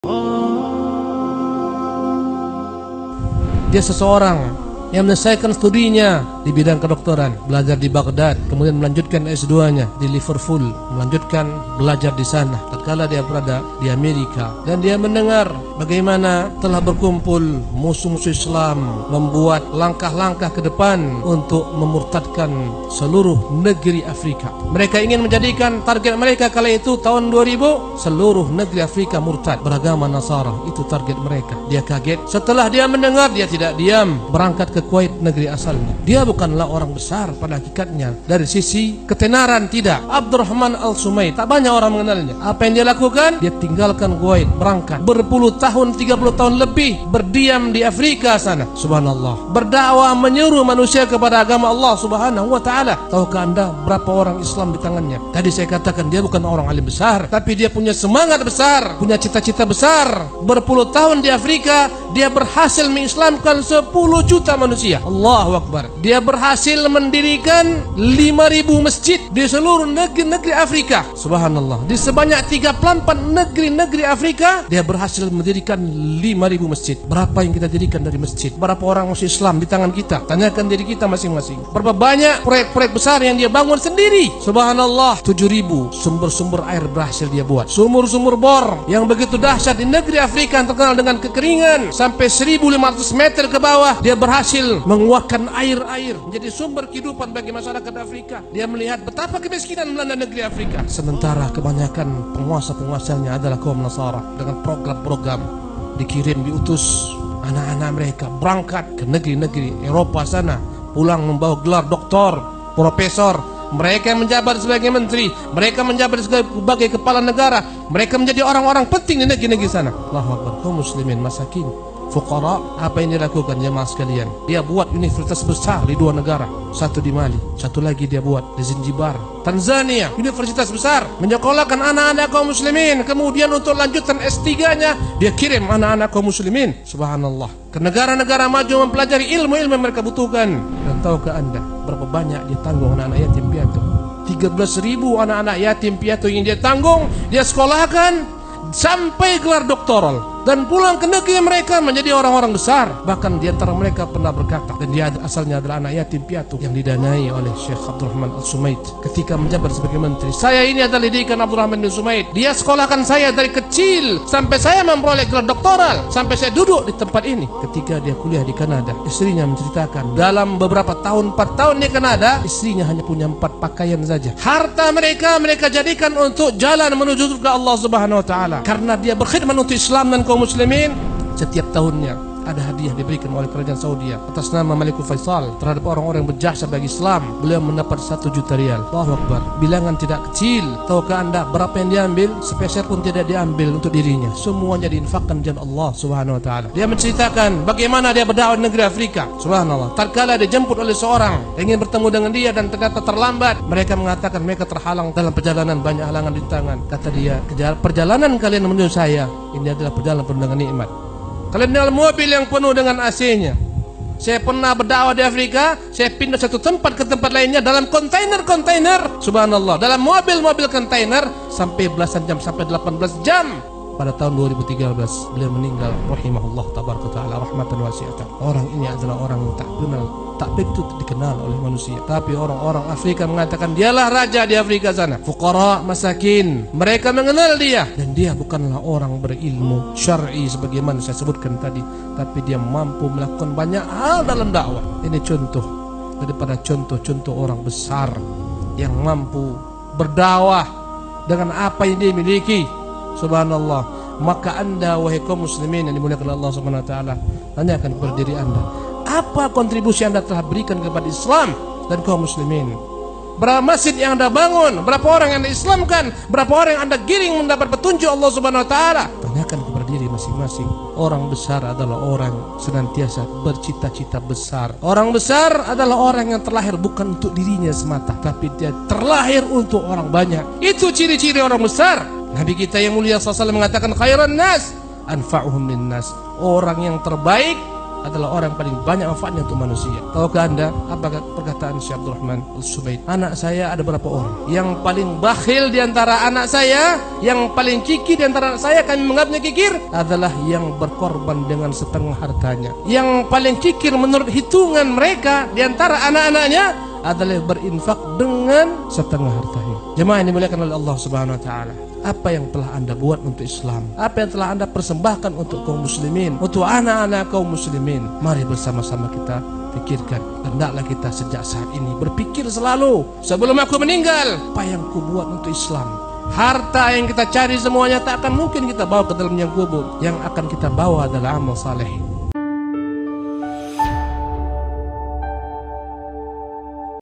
Dia seseorang yang menyelesaikan studinya di bidang kedokteran, belajar di Baghdad, kemudian melanjutkan S2-nya di Liverpool, melanjutkan belajar di sana. Tatkala dia berada di Amerika dan dia mendengar bagaimana telah berkumpul musuh-musuh Islam membuat langkah-langkah ke depan untuk memurtadkan seluruh negeri Afrika. Mereka ingin menjadikan target mereka kala itu tahun 2000 seluruh negeri Afrika murtad beragama Nasara. Itu target mereka. Dia kaget. Setelah dia mendengar, dia tidak diam, berangkat ke Kuwait, negeri asalnya. Dia bukanlah orang besar pada hakikatnya dari sisi ketenaran, tidak. Abdurrahman Al-Sumaid, tak banyak orang mengenalnya. Apa yang dia lakukan? Dia tinggalkan Kuwait, berangkat berpuluh tahun, 30 tahun lebih berdiam di Afrika sana. Subhanallah, berdakwah, menyuruh manusia kepada agama Allah Subhanahu wa taala. Tahukah Anda berapa orang Islam di tangannya? Tadi saya katakan dia bukan orang alim besar, tapi dia punya semangat besar, punya cita-cita besar. Berpuluh tahun di Afrika, dia berhasil mengislamkan 10 juta manusia. Allahu Akbar. Dia berhasil mendirikan 5.000 masjid di seluruh negeri-negeri Afrika. Subhanallah. Di sebanyak 34 negeri-negeri Afrika, dia berhasil mendirikan 5.000 masjid. Berapa yang kita dirikan dari masjid? Berapa orang masuk Islam di tangan kita? Tanyakan diri kita masing-masing. Berapa banyak proyek-proyek besar yang dia bangun sendiri? Subhanallah. 7.000 sumber-sumber air berhasil dia buat. Sumur-sumur bor yang begitu dahsyat di negeri Afrika yang terkenal dengan kekeringan. Sampai 1.500 meter ke bawah, dia berhasil menguatkan air-air menjadi sumber kehidupan bagi masyarakat Afrika. Dia melihat betapa kemiskinan melanda negeri Afrika. Sementara kebanyakan penguasa-penguasanya adalah kaum Nasara. Dengan program-program dikirim, diutus anak-anak mereka berangkat ke negeri-negeri Eropa sana, pulang membawa gelar doktor, profesor. Mereka yang menjabat sebagai menteri, mereka menjabat sebagai kepala negara, mereka menjadi orang-orang penting di negeri-negeri sana. Allahu Akbar. Kaum muslimin masakin, fuqara, apa yang dilakukan jemaah sekalian? Dia buat universitas besar di 2 negara. Satu di Mali, satu lagi dia buat di Zanzibar, Tanzania. Universitas besar menyekolahkan anak-anak kaum muslimin. Kemudian untuk lanjutan S3-nya, dia kirim anak-anak kaum muslimin, subhanallah, ke negara-negara maju mempelajari ilmu-ilmu yang mereka butuhkan. Dan tahukah Anda berapa banyak dia tanggung anak-anak yatim piatu? 13.000 anak-anak yatim piatu yang dia tanggung, dia sekolahkan sampai gelar doktoral dan pulang ke negeri mereka menjadi orang-orang besar. Bahkan di antara mereka pernah berkata, dan dia asalnya adalah anak yatim piatu yang didanai oleh Syekh Abdurrahman Al-Sumaid ketika menjabat sebagai menteri. Saya ini adalah didikan Abdurrahman bin Sumaid. Dia sekolahkan saya dari kecil sampai saya memperoleh gelar doktoral, sampai saya duduk di tempat ini. Ketika dia kuliah di Kanada, istrinya menceritakan dalam beberapa tahun, 4 tahun di Kanada, istrinya hanya punya 4 pakaian saja. Harta mereka jadikan untuk jalan menuju surga Allah Subhanahu wa taala. Karena dia berkhidmat untuk Islam dan kaum muslimin, setiap tahunnya ada hadiah diberikan oleh kerajaan Saudi atas nama Malikul Faisal terhadap orang-orang yang berjasa bagi Islam. Beliau mendapat 1 juta rial. Allahu Akbar. Bilangan tidak kecil. Tahukah Anda berapa yang diambil? Sepeser pun tidak diambil untuk dirinya. Semuanya diinfakkan di jalan Allah Subhanahu wa taala. Dia menceritakan bagaimana dia berdakwah di negeri Afrika. Subhanallah. Tatkala dia dijemput oleh seorang ingin bertemu dengan dia dan ternyata terlambat, mereka mengatakan mereka terhalang dalam perjalanan, banyak halangan di tangan. Kata dia, perjalanan kalian menuju saya ini adalah perjalanan penuh dengan nikmat. Kalian dalam mobil yang penuh dengan AC-nya. Saya pernah berdakwah di Afrika, saya pindah satu tempat ke tempat lainnya dalam kontainer-kontainer. Subhanallah, dalam mobil-mobil kontainer sampai belasan jam, sampai 18 jam. Pada tahun 2013 beliau meninggal, rahimahullah tabaraka taala rahmatan wasi'atan. Orang ini adalah orang yang tak begitu dikenal oleh manusia, tapi orang-orang Afrika mengatakan dialah raja di Afrika sana. Fuqara, masakin, mereka mengenal dia. Dan dia bukanlah orang berilmu syar'i sebagaimana saya sebutkan tadi, tapi dia mampu melakukan banyak hal dalam dakwah. Ini contoh daripada contoh-contoh orang besar yang mampu berdakwah dengan apa yang dia miliki. Subhanallah. Maka Anda wahai kaum muslimin yang dimuliakan Allah Subhanahu wa taala, tanyakan kepada diri Anda, apa kontribusi Anda telah berikan kepada Islam dan kaum muslimin? Berapa masjid yang Anda bangun? Berapa orang yang Anda Islamkan? Berapa orang yang Anda giring mendapat petunjuk Allah Subhanahu wa taala? Tanyakan kepada diri masing-masing. Orang besar adalah orang senantiasa bercita-cita besar. Orang besar adalah orang yang terlahir bukan untuk dirinya semata, tapi dia terlahir untuk orang banyak. Itu ciri-ciri orang besar. Nabi kita yang mulia SAW mengatakan khairan nas anfa'uhum linnas. Orang yang terbaik adalah orang yang paling banyak manfaatnya untuk manusia. Tahukah Anda apa perkataan Syekh Abdul Rahman Al-Subaid? Anak saya ada berapa orang? Yang paling bakhil di antara anak saya, yang paling kikir di antara anak saya, kami menganggapnya kikir, adalah yang berkorban dengan setengah hartanya. Yang paling kikir menurut hitungan mereka di antara anak-anaknya adalah berinfak dengan setengah hartanya. Jemaah yang dimuliakan oleh Allah Subhanahu wa taala, apa yang telah Anda buat untuk Islam? Apa yang telah Anda persembahkan untuk kaum muslimin, untuk anak-anak kaum muslimin? Mari bersama-sama kita pikirkan. Hendaklah kita sejak saat ini berpikir selalu, sebelum aku meninggal, apa yang ku buat untuk Islam? Harta yang kita cari semuanya tak akan mungkin kita bawa ke dalam yang kubur. Yang akan kita bawa adalah amal saleh.